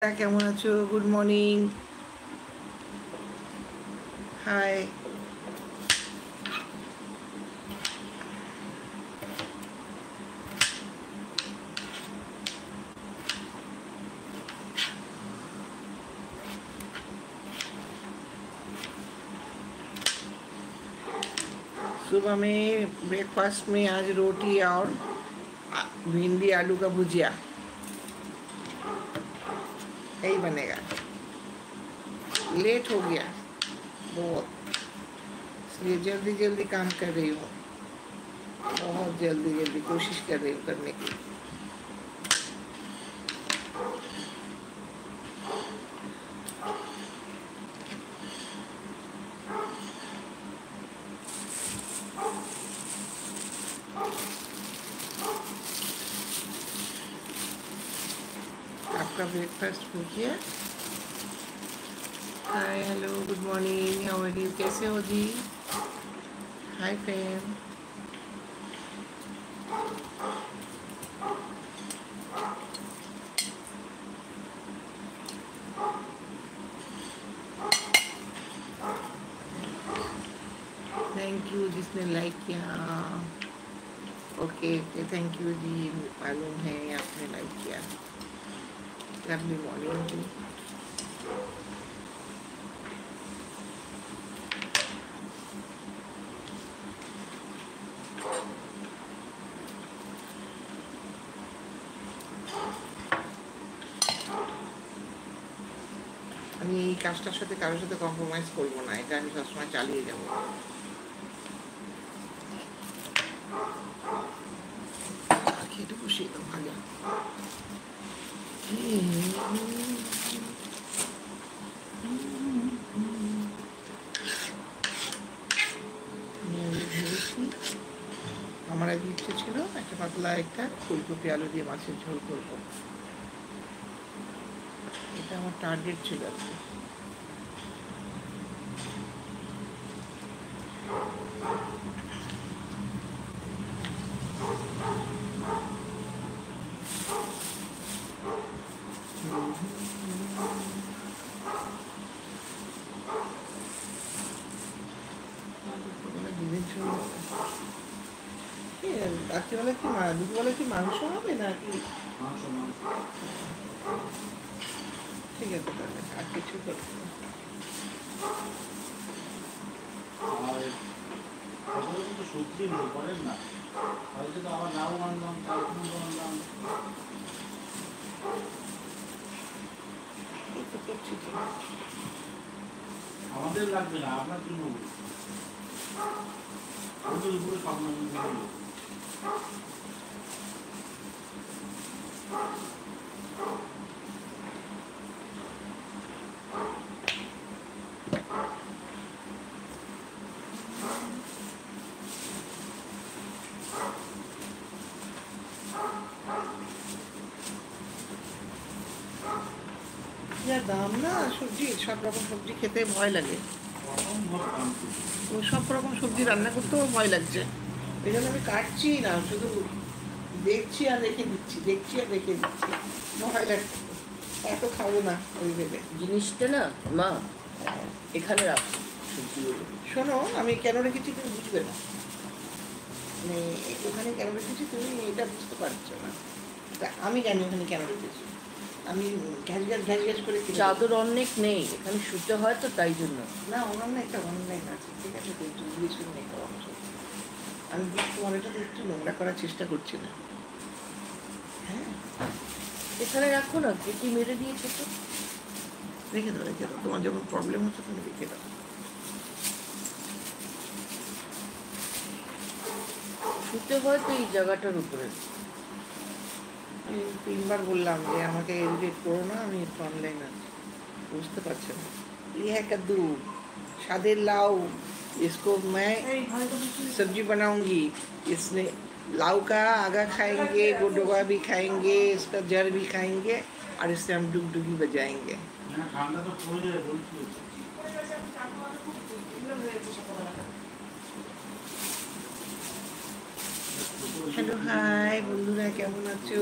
কেমন আছো? Good morning. High. सुबह में ब्रेकफास्ट में आज रोटी और भिंडी आलू का भुजिया यही बनेगा। लेट हो गया बहुत, इसलिए जल्दी जल्दी काम कर रही हूँ। बहुत जल्दी जल्दी कोशिश कर रही हूँ करने की। आपका ब्रेकफास्ट हो गया? Hi, hello, good morning, how are you? कैसे हो जी? Hi fam. थैंक यू जिसने लाइक किया। ओके ओके, थैंक यू जी, मालूम है आपने लाइक किया। लवली मॉर्निंग जी। আমি এই কাজটার সাথে কারোর সাথে কম্প্রোমাইজ করবো না, এটা আমি সবসময় চালিয়ে যাবো। খেতে বসিয়ে দাও ভালো। আমার আগে ইচ্ছে ছিল একটা পাতলা একটা ফুলকপি আলু দিয়ে মাছের ঝোল করবো, এটা আমার টার্গেট ছিল আর কি। রাত্রিবেলা কি দুপুরবেলা কি মাংস হবে নাকি? ঠিক আছে তাহলে, আর কিছু করবো না। সত্যি করেন না, হয়তো তো আবার নাও আনলাম, তারপর আনলাম। আমাদের লাগবে না, আপনার জন্য আমাদের উপরে স্বপ্ন। যা দাম না সবজি, সব রকম সবজি খেতে ভয় লাগে। তো সব রকম সবজি রান্না করতেও ভয় লাগছে, এই জন্য আমি কাটছি না, শুধু দেখছি আর রেখে দিচ্ছি, দেখছি আর রেখে দিচ্ছি। ভয় লাগছে, এত খাবো না ওই ভেবে। জিনিসটা না মা এখানে রাখো সবজিগুলো। শোনো, আমি কেন রেখেছি তুমি বুঝবে না, মানে ওখানে কেন রেখেছি তুমি এটা বুঝতে পারছো না। তা আমি জানি ওখানে কেন রেখেছি, আমি ঘ্যাস ঘ্যাস করে কিনে চাদর অনেক নেই এখানে শুতে হয় তো তাই জন্য। না, ওনার না একটা অনলাইন আছে, ঠিক আছে, তো একটু দিয়ে শুনে একটা অংশ আমি তোমার এটা তো একটু নোংরা করার চেষ্টা করছি না। হ্যাঁ, এখানে রাখো না, কেটে মেরে দিয়েছো তো। রেখে দাও রেখে দাও, তোমার যখন প্রবলেম হচ্ছে তুমি রেখে দাও। শুতে হয় তো এই জায়গাটার উপরে। আমি 3বার বললাম যে আমাকে এডিট করো না, আমি একটু অনলাইন আছি, বুঝতে পারছে না। ये है कद्दू, सादे लाऊ, इसको मैं सब्जी बनाऊंगी। इसने लाऊ का आगा खाएंगे, गोडोगा भी खाएंगे, इसका जड़ भी खाएंगे, और इससे हम डुगडुगी बजाएंगे। ঠান্ডা তো পড়ে যায় বলছি। হ্যালো, হাই বন্ধুরা, কেমন আছো?